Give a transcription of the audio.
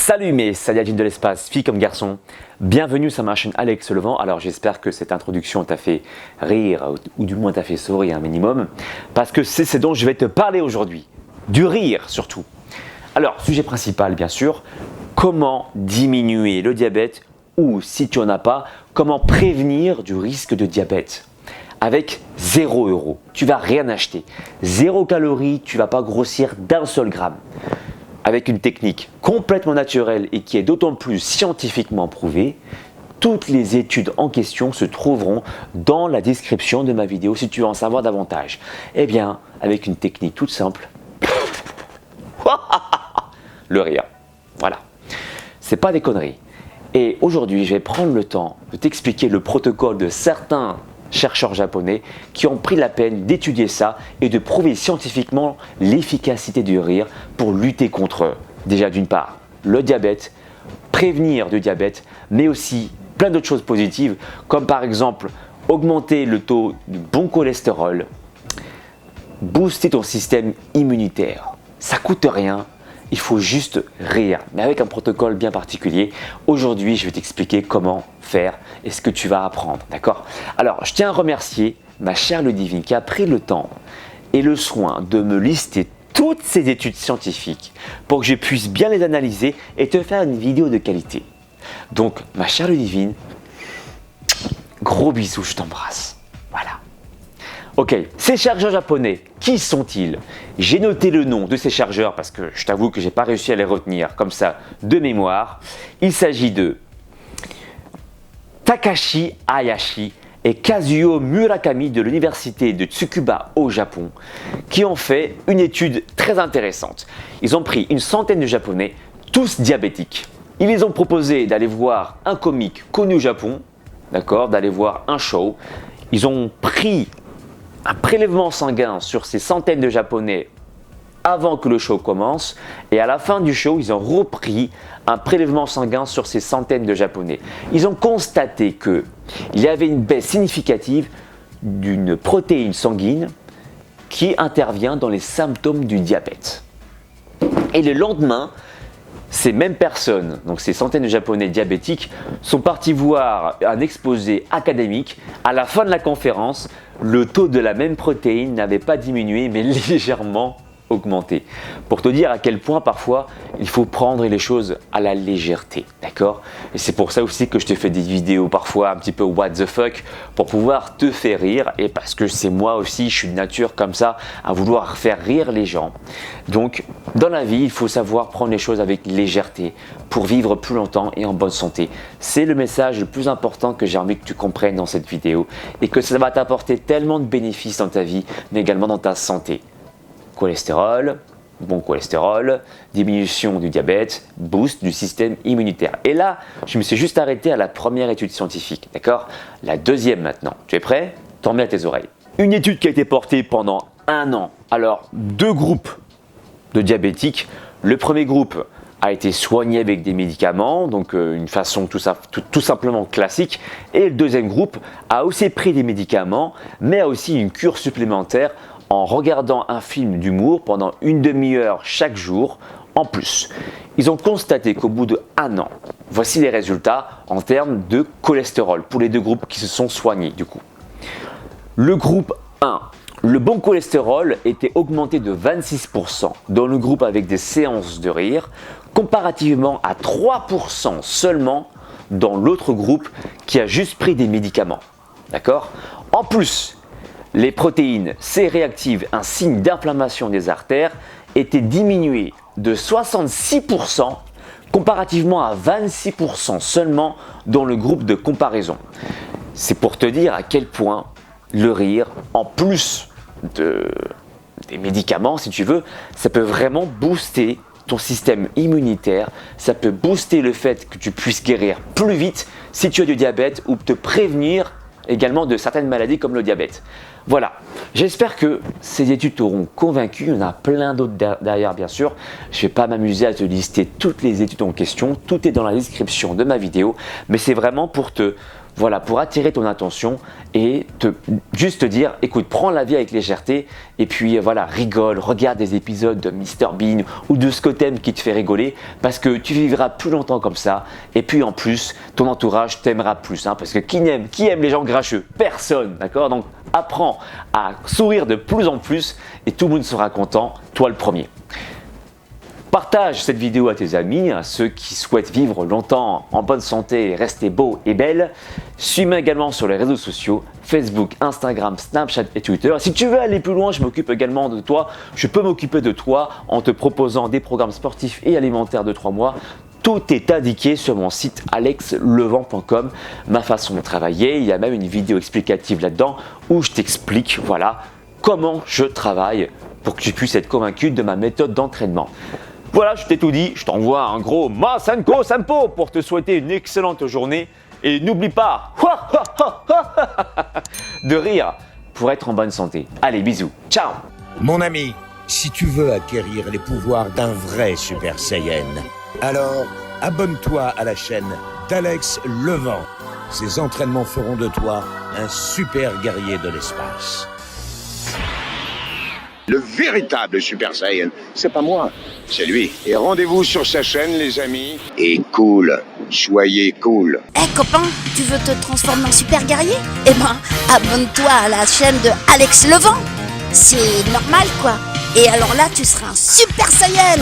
Salut mes Saiyajins de l'espace, filles comme garçons, bienvenue sur ma chaîne Alex Levent. Alors j'espère que cette introduction t'a fait rire ou du moins t'a fait sourire un minimum, parce que c'est ce dont je vais te parler aujourd'hui, du rire surtout. Alors sujet principal bien sûr, comment diminuer le diabète ou si tu n'en as pas, comment prévenir du risque de diabète. Avec 0 €, tu vas rien acheter, 0 calories, tu vas pas grossir d'un seul gramme. Avec une technique complètement naturelle et qui est d'autant plus scientifiquement prouvée, toutes les études en question se trouveront dans la description de ma vidéo si tu veux en savoir davantage. Eh bien, avec une technique toute simple, le rire. Voilà, c'est pas des conneries. Et aujourd'hui, je vais prendre le temps de t'expliquer le protocole de certains chercheurs japonais qui ont pris la peine d'étudier ça et de prouver scientifiquement l'efficacité du rire pour lutter contre, déjà d'une part, le diabète, prévenir du diabète, mais aussi plein d'autres choses positives, comme par exemple augmenter le taux de bon cholestérol, booster ton système immunitaire. Ça coûte rien. Il faut juste rire, mais avec un protocole bien particulier. Aujourd'hui, je vais t'expliquer comment faire et ce que tu vas apprendre, d'accord? Alors, je tiens à remercier ma chère Ludivine qui a pris le temps et le soin de me lister toutes ces études scientifiques pour que je puisse bien les analyser et te faire une vidéo de qualité. Donc, ma chère Ludivine, gros bisous, je t'embrasse. Voilà. Ok, ces chargeurs japonais, qui sont-ils? J'ai noté le nom de ces chargeurs parce que je t'avoue que je n'ai pas réussi à les retenir comme ça de mémoire. Il s'agit de Takashi Hayashi et Kazuo Murakami de l'université de Tsukuba au Japon qui ont fait une étude très intéressante. Ils ont pris une centaine de Japonais, tous diabétiques. Ils les ont proposé d'aller voir un comique connu au Japon, d'accord, d'aller voir un show. Ils ont pris un prélèvement sanguin sur ces centaines de Japonais avant que le show commence et à la fin du show, ils ont repris un prélèvement sanguin sur ces centaines de Japonais. Ils ont constaté qu'il y avait une baisse significative d'une protéine sanguine qui intervient dans les symptômes du diabète. Et le lendemain, ces mêmes personnes, donc ces centaines de Japonais diabétiques, sont partis voir un exposé académique. À la fin de la conférence, le taux de la même protéine n'avait pas diminué, mais légèrement augmenté. Pour te dire à quel point parfois il faut prendre les choses à la légèreté, d'accord? Et c'est pour ça aussi que je te fais des vidéos parfois un petit peu what the fuck pour pouvoir te faire rire et parce que c'est moi aussi, je suis de nature comme ça à vouloir faire rire les gens. Donc dans la vie, il faut savoir prendre les choses avec légèreté pour vivre plus longtemps et en bonne santé. C'est le message le plus important que j'ai envie que tu comprennes dans cette vidéo et que ça va t'apporter tellement de bénéfices dans ta vie mais également dans ta santé. Cholestérol, bon cholestérol, diminution du diabète, boost du système immunitaire. Et là, je me suis juste arrêté à la première étude scientifique, d'accord? La deuxième maintenant. Tu es prêt? T'en mets à tes oreilles. Une étude qui a été portée pendant 1 an. Alors, 2 groupes de diabétiques. Le premier groupe a été soigné avec des médicaments, donc une façon tout simplement classique. Et le deuxième groupe a aussi pris des médicaments, mais a aussi une cure supplémentaire en regardant un film d'humour pendant une demi-heure chaque jour en plus. Ils ont constaté qu'au bout de 1 an, voici les résultats en termes de cholestérol pour les 2 groupes qui se sont soignés du coup. Le groupe 1, le bon cholestérol était augmenté de 26% dans le groupe avec des séances de rire, comparativement à 3% seulement dans l'autre groupe qui a juste pris des médicaments. D'accord? En plus, les protéines C-réactives, un signe d'inflammation des artères, étaient diminuées de 66% comparativement à 26% seulement dans le groupe de comparaison. C'est pour te dire à quel point le rire, en plus des médicaments si tu veux, ça peut vraiment booster ton système immunitaire, ça peut booster le fait que tu puisses guérir plus vite si tu as du diabète ou te prévenir également de certaines maladies comme le diabète. Voilà, j'espère que ces études t'auront convaincu. Il y en a plein d'autres derrière bien sûr. Je ne vais pas m'amuser à te lister toutes les études en question. Tout est dans la description de ma vidéo. Mais c'est vraiment pour te voilà, pour attirer ton attention et juste te dire, écoute, prends la vie avec légèreté et puis voilà, rigole, regarde des épisodes de Mr Bean ou de ce que t'aimes qui te fait rigoler parce que tu vivras plus longtemps comme ça et puis en plus, ton entourage t'aimera plus parce que qui aime les gens grincheux? Personne, d'accord? Donc apprends à sourire de plus en plus et tout le monde sera content, toi le premier. Partage cette vidéo à tes amis, à ceux qui souhaitent vivre longtemps en bonne santé et rester beau et belle. Suis-moi également sur les réseaux sociaux, Facebook, Instagram, Snapchat et Twitter. Si tu veux aller plus loin, je m'occupe également de toi. Je peux m'occuper de toi en te proposant des programmes sportifs et alimentaires de 3 mois. Tout est indiqué sur mon site alexlevent.com, ma façon de travailler. Il y a même une vidéo explicative là-dedans où je t'explique voilà, comment je travaille pour que tu puisses être convaincu de ma méthode d'entraînement. Voilà, je t'ai tout dit, je t'envoie un gros Masenko Sampo pour te souhaiter une excellente journée et n'oublie pas de rire pour être en bonne santé. Allez, bisous, ciao. Mon ami, si tu veux acquérir les pouvoirs d'un vrai Super Saiyan, alors abonne-toi à la chaîne d'Alex Levent. Ces entraînements feront de toi un super guerrier de l'espace. Le véritable Super Saiyan, c'est pas moi, c'est lui. Et rendez-vous sur sa chaîne, les amis. Et cool, soyez cool. Copain, tu veux te transformer en super guerrier? Eh ben, abonne-toi à la chaîne de Alex Levent. C'est normal, quoi. Et alors là, tu seras un Super Saiyan.